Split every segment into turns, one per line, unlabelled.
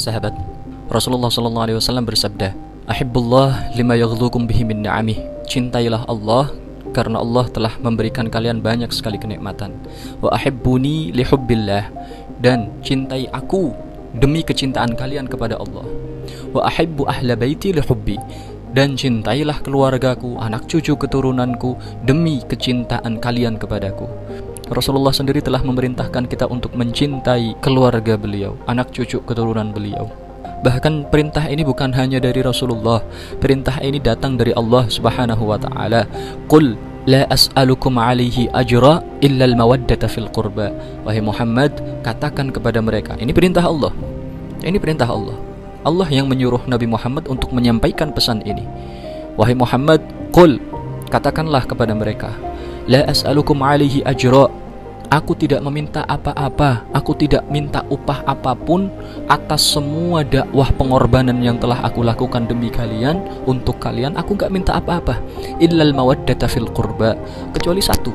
sahabat, Rasulullah SAW bersabda, "Ahibbullah lima yaghdukum bihi min ni'amih." Cintailah Allah karena Allah telah memberikan kalian banyak sekali kenikmatan. Wa ahibbuni li hubbillah, dan cintai aku demi kecintaan kalian kepada Allah. Wa ahibbu ahla baiti li hubbi, dan cintailah keluargaku, anak cucu keturunanku demi kecintaan kalian kepadaku. Rasulullah sendiri telah memerintahkan kita untuk mencintai keluarga beliau, anak cucu keturunan beliau. Bahkan perintah ini bukan hanya dari Rasulullah, perintah ini datang dari Allah Subhanahu wa taala. Qul la as'alukum alaihi ajra illa al-mawaddata fil qurba. Wahai Muhammad, katakan kepada mereka, ini perintah Allah. Ini perintah Allah. Allah yang menyuruh Nabi Muhammad untuk menyampaikan pesan ini. Wahai Muhammad, qul, katakanlah kepada mereka, la as'alukum alaihi ajra. Aku tidak meminta apa-apa, aku tidak minta upah apapun atas semua dakwah pengorbanan yang telah aku lakukan demi kalian, untuk kalian. Aku gak minta apa-apa, illal mawaddata fil qurba, kecuali satu,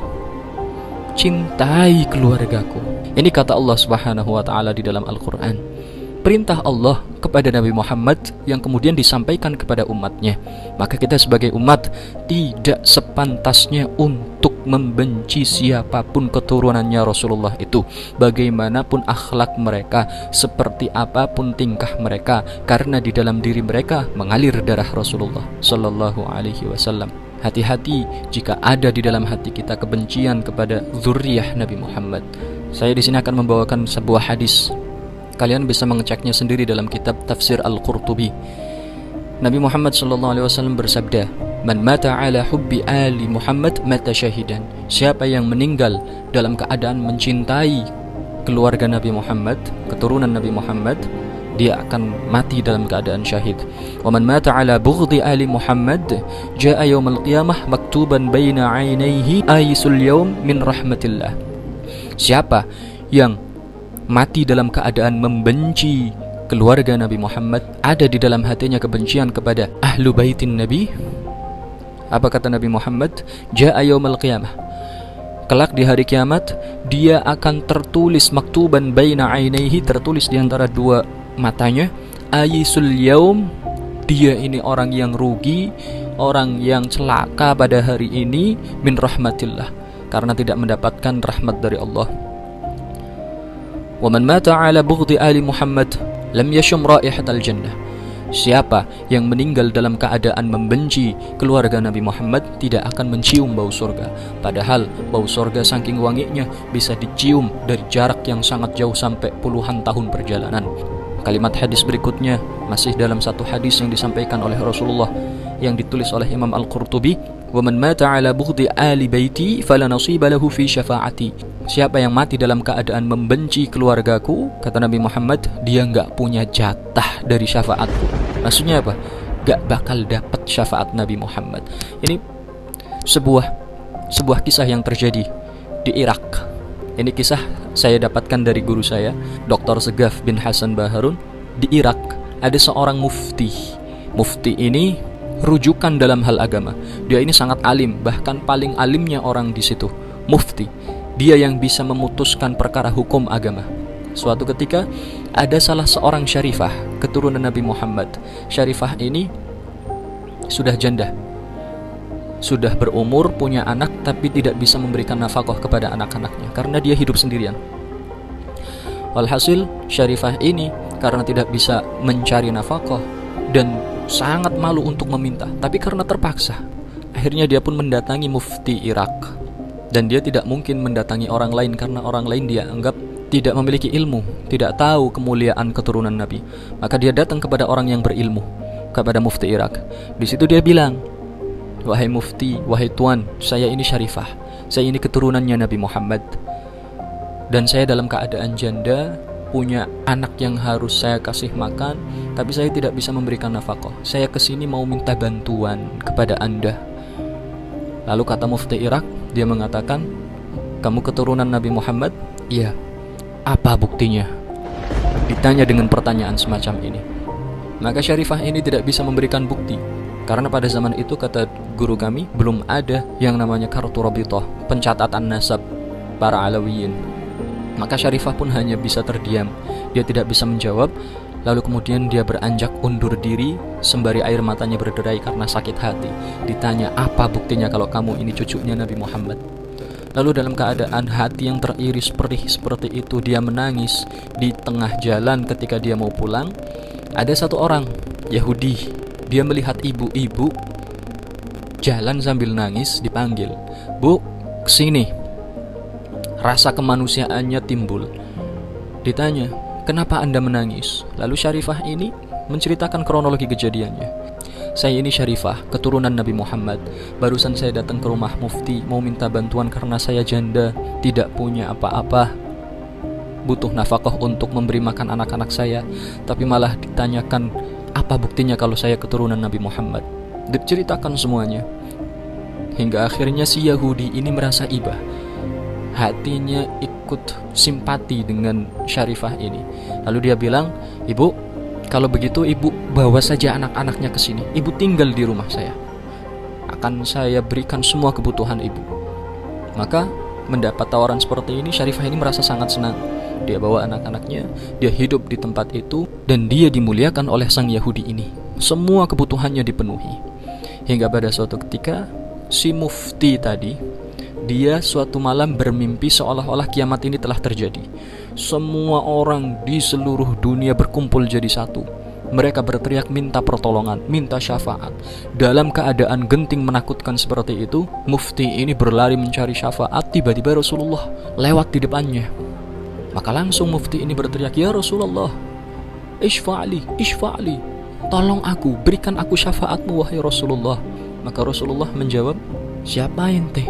cintai keluargaku. Ini kata Allah Subhanahu wa taala di dalam Al-Quran. Perintah Allah kepada Nabi Muhammad yang kemudian disampaikan kepada umatnya. Maka kita sebagai umat tidak sepantasnya untuk membenci siapapun keturunannya Rasulullah itu, bagaimanapun akhlak mereka, seperti apapun tingkah mereka, karena di dalam diri mereka mengalir darah Rasulullah Sallallahu Alaihi Wasallam. Hati-hati jika ada di dalam hati kita kebencian kepada zuriyah Nabi Muhammad. Saya di sini akan membawakan sebuah hadis. Kalian bisa mengeceknya sendiri dalam kitab Tafsir Al-Qurtubi. Nabi Muhammad SAW bersabda, "Man mata ala hubbi ali Muhammad mata syahidan." Siapa yang meninggal dalam keadaan mencintai keluarga Nabi Muhammad, keturunan Nabi Muhammad, dia akan mati dalam keadaan syahid. "Wa man mata ala bughdi ali Muhammad jaa yaumil qiyamah maktuban baina 'ainaihi ayisul yaum min rahmatillah." Siapa yang mati dalam keadaan membenci keluarga Nabi Muhammad, ada di dalam hatinya kebencian kepada ahlu baitin Nabi, apa kata Nabi Muhammad? Jaa yaumil qiyamah, kelak di hari kiamat dia akan tertulis maktuban baina ainaihi, tertulis di antara dua matanya, ayisul yaum, dia ini orang yang rugi, orang yang celaka pada hari ini, min rahmatillah, karena tidak mendapatkan rahmat dari Allah. Wa man mata ala bughdi ali Muhammad lam yashum raihatal jannah. Siapa yang meninggal dalam keadaan membenci keluarga Nabi Muhammad tidak akan mencium bau surga. Padahal bau surga saking wanginya bisa dicium dari jarak yang sangat jauh sampai puluhan tahun perjalanan. Kalimat hadis berikutnya masih dalam satu hadis yang disampaikan oleh Rasulullah yang ditulis oleh Imam Al-Qurtubi, "Wa man mata ala bughdi ali baiti fala nasiba lahu fi syafaati." Siapa yang mati dalam keadaan membenci keluargaku, kata Nabi Muhammad, dia nggak punya jatah dari syafaatku. Maksudnya apa? Gak bakal dapat syafaat Nabi Muhammad. Ini sebuah kisah yang terjadi di Irak. Ini kisah saya dapatkan dari guru saya, Dr. Segaf bin Hasan Baharun. Di Irak ada seorang mufti. Mufti ini rujukan dalam hal agama. Dia ini sangat alim, bahkan paling alimnya orang di situ. Mufti. Dia yang bisa memutuskan perkara hukum agama. Suatu ketika ada salah seorang syarifah keturunan Nabi Muhammad. Syarifah ini sudah janda, sudah berumur, punya anak, tapi tidak bisa memberikan nafkah kepada anak-anaknya karena dia hidup sendirian. Walhasil syarifah ini karena tidak bisa mencari nafkah dan sangat malu untuk meminta, tapi karena terpaksa, akhirnya dia pun mendatangi mufti Irak. Dan dia tidak mungkin mendatangi orang lain karena orang lain dia anggap tidak memiliki ilmu, tidak tahu kemuliaan keturunan Nabi. Maka dia datang kepada orang yang berilmu, kepada mufti Irak. Di situ dia bilang, "Wahai mufti, wahai tuan, saya ini syarifah, saya ini keturunannya Nabi Muhammad, dan saya dalam keadaan janda, punya anak yang harus saya kasih makan, tapi saya tidak bisa memberikan nafkah. Saya kesini mau minta bantuan kepada Anda." Lalu kata mufti Irak, dia mengatakan, "Kamu keturunan Nabi Muhammad?" "Iya." "Apa buktinya?" Ditanya dengan pertanyaan semacam ini. Maka syarifah ini tidak bisa memberikan bukti, karena pada zaman itu, kata guru kami, belum ada yang namanya kartu rabithah, pencatatan nasab para Alawiyin. Maka syarifah pun hanya bisa terdiam. Dia tidak bisa menjawab. Lalu kemudian dia beranjak undur diri sembari air matanya berderai karena sakit hati. Ditanya, apa buktinya kalau kamu ini cucunya Nabi Muhammad? Lalu dalam keadaan hati yang teriris perih seperti itu, dia menangis. Di tengah jalan ketika dia mau pulang, ada satu orang Yahudi. Dia melihat ibu-ibu jalan sambil nangis, dipanggil, "Bu, kesini." Rasa kemanusiaannya timbul. Ditanya, "Kenapa Anda menangis?" Lalu Syarifah ini menceritakan kronologi kejadiannya. "Saya ini Syarifah, keturunan Nabi Muhammad. Barusan saya datang ke rumah mufti, mau minta bantuan karena saya janda, tidak punya apa-apa, butuh nafkah untuk memberi makan anak-anak saya. Tapi malah ditanyakan, apa buktinya kalau saya keturunan Nabi Muhammad?" Diceritakan semuanya. Hingga akhirnya si Yahudi ini merasa iba. Hatinya ikut simpati dengan Syarifah ini. Lalu dia bilang, "Ibu, kalau begitu ibu bawa saja anak-anaknya ke sini. Ibu tinggal di rumah saya. Akan saya berikan semua kebutuhan ibu." Maka mendapat tawaran seperti ini, Syarifah ini merasa sangat senang. Dia bawa anak-anaknya, dia hidup di tempat itu, dan dia dimuliakan oleh sang Yahudi ini. Semua kebutuhannya dipenuhi. Hingga pada suatu ketika, si mufti tadi, dia suatu malam bermimpi seolah-olah kiamat ini telah terjadi. Semua orang di seluruh dunia berkumpul jadi satu. Mereka berteriak minta pertolongan, minta syafaat. Dalam keadaan genting menakutkan seperti itu, mufti ini berlari mencari syafaat. Tiba-tiba Rasulullah lewat di depannya. Maka langsung mufti ini berteriak, "Ya Rasulullah, ishfa'li, ishfa'li, tolong aku, berikan aku syafaatmu wahai Rasulullah." Maka Rasulullah menjawab, "Siapa ente?"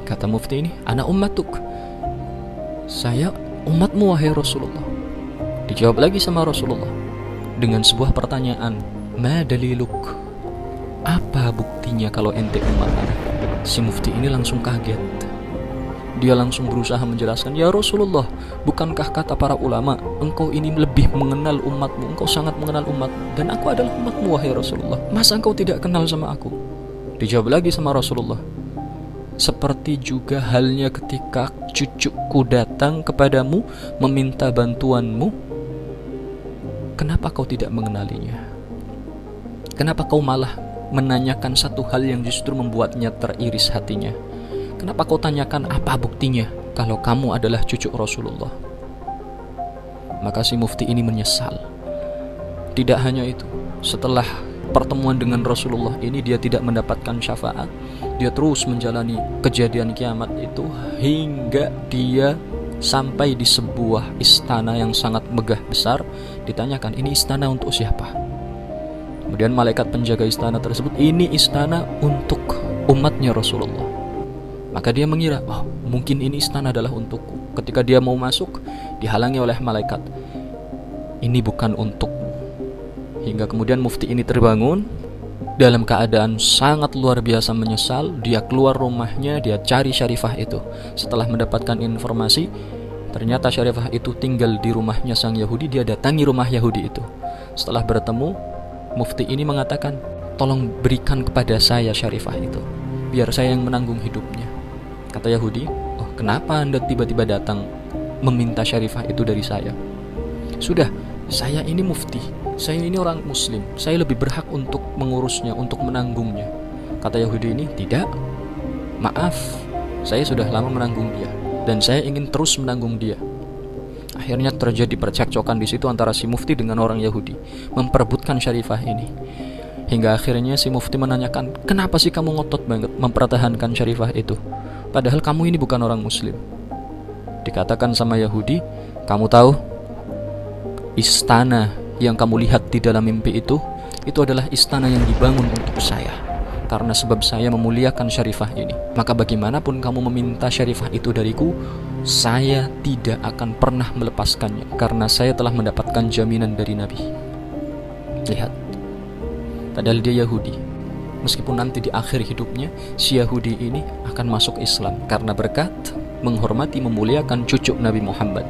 Kata mufti ini, "Ana ummatuk." "Saya umatmu wahai Rasulullah." Dijawab lagi sama Rasulullah dengan sebuah pertanyaan, "Ma daliluk?" Apa buktinya kalau ente umat? Si mufti ini langsung kaget. Dia langsung berusaha menjelaskan, "Ya Rasulullah, bukankah kata para ulama, engkau ini lebih mengenal umatmu, engkau sangat mengenal umatmu, dan aku adalah umatmu wahai Rasulullah. Masa engkau tidak kenal sama aku?" Dijawab lagi sama Rasulullah, "Seperti juga halnya ketika cucuku datang kepadamu meminta bantuanmu, kenapa kau tidak mengenalinya? Kenapa kau malah menanyakan satu hal yang justru membuatnya teriris hatinya? Kenapa kau tanyakan apa buktinya kalau kamu adalah cucu Rasulullah?" Maka si mufti ini menyesal. Tidak hanya itu, setelah pertemuan dengan Rasulullah ini dia tidak mendapatkan syafaat. Dia terus menjalani kejadian kiamat itu hingga dia sampai di sebuah istana yang sangat megah besar. Ditanyakan, "Ini istana untuk siapa?" Kemudian malaikat penjaga istana tersebut, "Ini istana untuk umatnya Rasulullah." Maka dia mengira, "Oh, mungkin ini istana adalah untukku." Ketika dia mau masuk, dihalangi oleh malaikat, "Ini bukan untukmu." Hingga kemudian mufti ini terbangun dalam keadaan sangat luar biasa menyesal. Dia keluar rumahnya, dia cari Syarifah itu. Setelah mendapatkan informasi, ternyata Syarifah itu tinggal di rumahnya sang Yahudi. Dia datangi rumah Yahudi itu. Setelah bertemu, mufti ini mengatakan, "Tolong berikan kepada saya Syarifah itu, biar saya yang menanggung hidupnya." Kata Yahudi, "Oh, kenapa Anda tiba-tiba datang meminta Syarifah itu dari saya?" "Sudah, saya ini mufti, saya ini orang muslim, saya lebih berhak untuk mengurusnya, untuk menanggungnya." Kata Yahudi ini, "Tidak, maaf, saya sudah lama menanggung dia, dan saya ingin terus menanggung dia." Akhirnya terjadi percekcokan di situ antara si mufti dengan orang Yahudi, memperebutkan Syarifah ini. Hingga akhirnya si mufti menanyakan, "Kenapa sih kamu ngotot banget mempertahankan Syarifah itu? Padahal kamu ini bukan orang muslim." Dikatakan sama Yahudi, "Kamu tahu, istana yang kamu lihat di dalam mimpi itu adalah istana yang dibangun untuk saya. Karena sebab saya memuliakan Syarifah ini. Maka bagaimanapun kamu meminta Syarifah itu dariku, saya tidak akan pernah melepaskannya, karena saya telah mendapatkan jaminan dari Nabi." Lihat, padahal dia Yahudi. Meskipun nanti di akhir hidupnya si Yahudi ini akan masuk Islam karena berkat menghormati, memuliakan cucu Nabi Muhammad.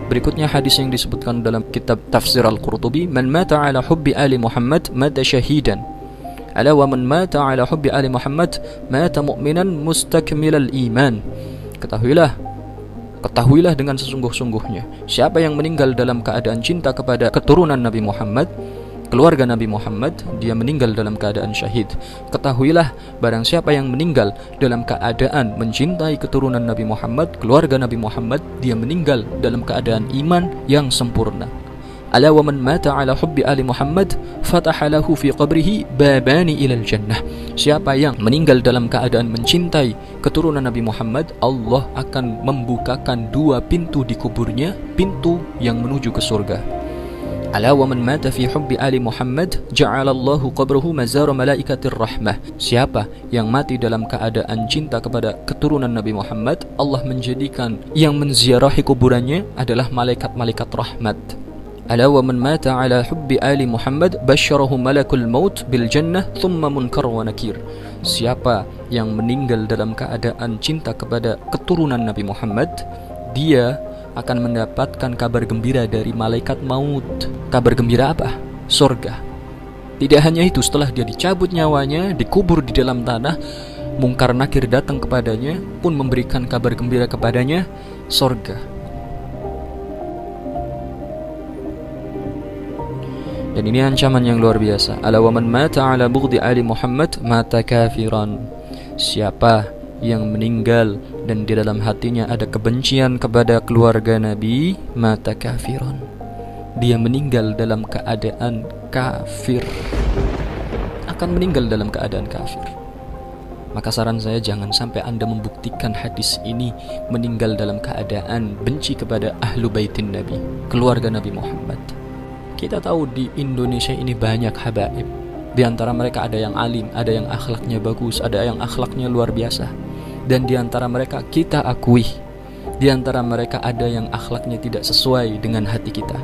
Berikutnya hadis yang disebutkan dalam kitab Tafsir Al-Qurtubi, "Man mata ala hubbi ali Muhammad mata syahidan. Ala wa man mata ala hubbi ali Muhammad mata mu'minan mustakmilal iman." Ketahuilah, Ketahuilah dengan sesungguh-sungguhnya, siapa yang meninggal dalam keadaan cinta kepada keturunan Nabi Muhammad, keluarga Nabi Muhammad, dia meninggal dalam keadaan syahid. Ketahuilah, barang siapa yang meninggal dalam keadaan mencintai keturunan Nabi Muhammad, keluarga Nabi Muhammad, dia meninggal dalam keadaan iman yang sempurna. Ala wa man mata ala hubbi ali Muhammad fataha lahu fi qabrihi babani ilal jannah. Siapa yang meninggal dalam keadaan mencintai keturunan Nabi Muhammad, Allah akan membukakan 2 pintu di kuburnya, pintu yang menuju ke surga. Ala wa man mata fi hubbi ali Muhammad ja'alallahu qabrahu mazara malaikatir rahmah. Siapa yang mati dalam keadaan cinta kepada keturunan Nabi Muhammad, Allah menjadikan yang menziarahi kuburannya adalah malaikat-malaikat rahmat. Ala wa man mata ala hubbi ali Muhammad basyarahu malakul maut bil jannah thumma munkar wa nakir. Siapa yang meninggal dalam keadaan cinta kepada keturunan Nabi Muhammad, dia akan mendapatkan kabar gembira dari malaikat maut. Kabar gembira apa? Surga. Tidak hanya itu, setelah dia dicabut nyawanya, dikubur di dalam tanah, Munkar Nakir datang kepadanya pun memberikan kabar gembira kepadanya, surga. Dan ini ancaman yang luar biasa. Ala wa man mata ala bughdi ali Muhammad mata kafiran. Siapa yang meninggal dan di dalam hatinya ada kebencian kepada keluarga Nabi, mata kafiran, dia meninggal dalam keadaan kafir, akan meninggal dalam keadaan kafir. Maka saran saya, jangan sampai Anda membuktikan hadis ini meninggal dalam keadaan benci kepada ahlu baitin Nabi, keluarga Nabi Muhammad. Kita tahu di Indonesia ini banyak habaib. Di antara mereka ada yang alim, ada yang akhlaknya bagus, ada yang akhlaknya luar biasa. Dan di antara mereka kita akui, di antara mereka ada yang akhlaknya tidak sesuai dengan hati kita.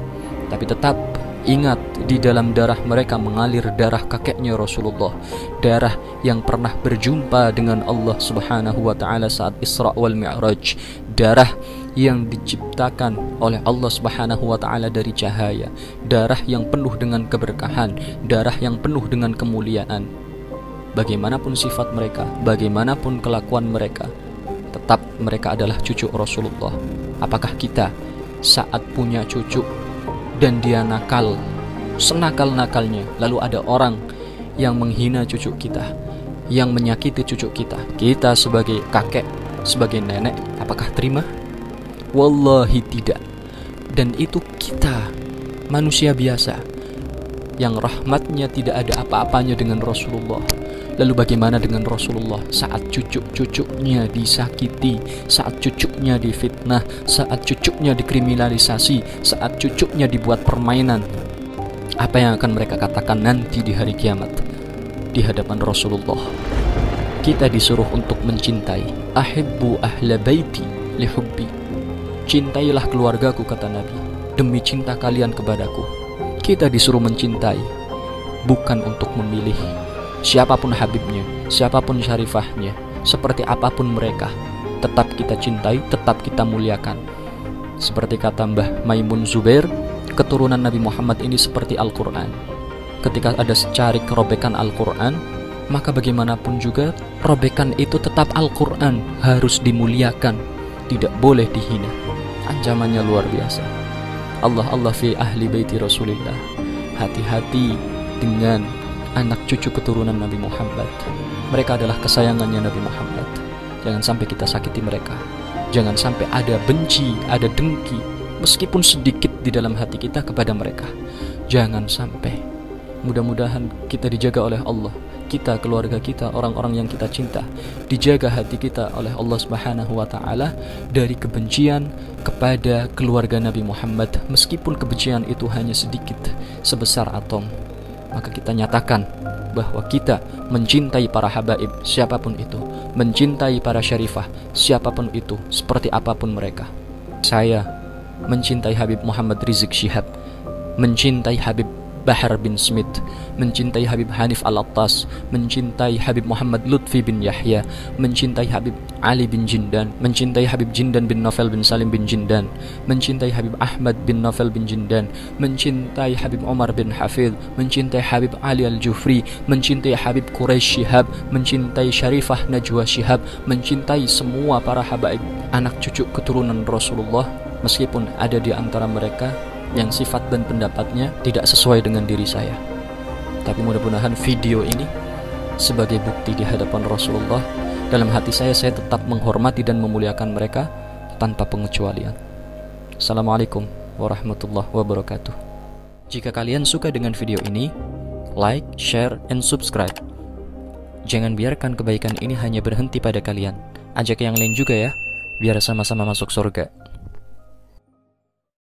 Tapi tetap ingat, di dalam darah mereka mengalir darah kakeknya Rasulullah, darah yang pernah berjumpa dengan Allah Subhanahu wa taala saat Isra wal Mi'raj, darah yang diciptakan oleh Allah Subhanahu wa taala dari cahaya, darah yang penuh dengan keberkahan, darah yang penuh dengan kemuliaan. Bagaimanapun sifat mereka, bagaimanapun kelakuan mereka, tetap mereka adalah cucu Rasulullah. Apakah kita saat punya cucu dan dia nakal, senakal-nakalnya, lalu ada orang yang menghina cucu kita, yang menyakiti cucu kita sebagai kakek, sebagai nenek, apakah terima? Wallahi tidak. Dan itu kita, manusia biasa yang rahmatnya tidak ada apa-apanya dengan Rasulullah. Lalu bagaimana dengan Rasulullah saat cucu-cucunya disakiti, saat cucunya difitnah, saat cucunya dikriminalisasi, saat cucunya dibuat permainan? Apa yang akan mereka katakan nanti di hari kiamat di hadapan Rasulullah? Kita disuruh untuk mencintai. Ahibbu ahla baiti lihubbi. Cintailah keluargaku, kata Nabi, demi cinta kalian kepadaku. Kita disuruh mencintai, bukan untuk memilih. Siapapun habibnya, siapapun syarifahnya, seperti apapun mereka, tetap kita cintai, tetap kita muliakan. Seperti kata Mbah Maimun Zubair, keturunan Nabi Muhammad ini seperti Al-Quran. Ketika ada secarik robekan Al-Quran, maka bagaimanapun juga robekan itu tetap Al-Quran, harus dimuliakan, tidak boleh dihina. Ancamannya luar biasa. Allah fi ahli baiti Rasulillah. Hati-hati dengan anak cucu keturunan Nabi Muhammad. Mereka adalah kesayangannya Nabi Muhammad. Jangan sampai kita sakiti mereka. Jangan sampai ada benci, ada dengki, meskipun sedikit di dalam hati kita kepada mereka. Jangan sampai. Mudah-mudahan kita dijaga oleh Allah, kita, keluarga kita, orang-orang yang kita cinta, dijaga hati kita oleh Allah Subhanahu wa taala dari kebencian kepada keluarga Nabi Muhammad, meskipun kebencian itu hanya sedikit, sebesar atom. Maka kita nyatakan bahwa kita mencintai para habaib, siapapun itu, mencintai para syarifah, siapapun itu, seperti apapun mereka. Saya mencintai Habib Muhammad Rizik Syihab, mencintai Habib Bahar bin Smith, mencintai Habib Hanif Al-Attas, mencintai Habib Muhammad Lutfi bin Yahya, mencintai Habib Ali bin Jindan, mencintai Habib Jindan bin Novel bin Salim bin Jindan, mencintai Habib Ahmad bin Novel bin Jindan, mencintai Habib Umar bin Hafidh, mencintai Habib Ali Al-Jufri, mencintai Habib Quraisy Shihab, mencintai Syarifah Najwa Shihab, mencintai semua para habaib anak cucu keturunan Rasulullah, meskipun ada di antara mereka yang sifat dan pendapatnya tidak sesuai dengan diri saya. Tapi mudah-mudahan video ini sebagai bukti di hadapan Rasulullah, dalam hati saya tetap menghormati dan memuliakan mereka tanpa pengecualian. Assalamualaikum warahmatullahi wabarakatuh. Jika kalian suka dengan video ini, like, share, and subscribe. Jangan biarkan kebaikan ini hanya berhenti pada kalian. Ajak yang lain juga ya, biar sama-sama masuk surga.